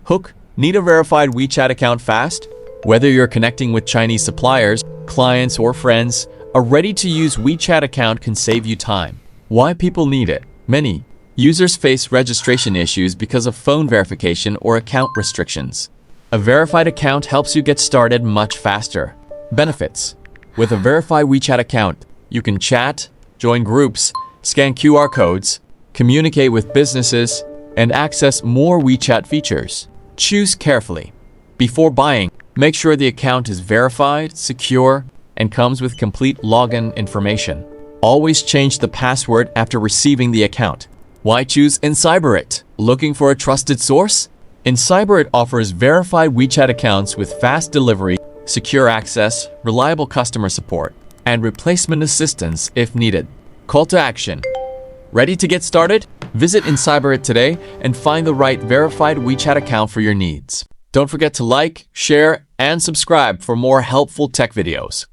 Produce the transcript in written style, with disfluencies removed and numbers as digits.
Hook, need a verified WeChat account fast? Whether you're connecting with Chinese suppliers, clients, or friends, a ready-to-use WeChat account can save you time. Why people need it? Many users face registration issues because of phone verification or account restrictions. A verified account helps you get started much faster. Benefits: with a verified WeChat account, you can chat, join groups, scan QR codes, communicate with businesses, and access more WeChat features. Choose carefully. Before buying, make sure the account is verified, secure, and comes with complete login information. Always change the password after receiving the account. Why choose Incyberit? Looking for a trusted source? Incyberit offers verified WeChat accounts with fast delivery, secure access, reliable customer support, and replacement assistance if needed. Call to action. Ready to get started? Visit Incyberit today and find the right verified WeChat account for your needs. Don't forget to like, share, and subscribe for more helpful tech videos.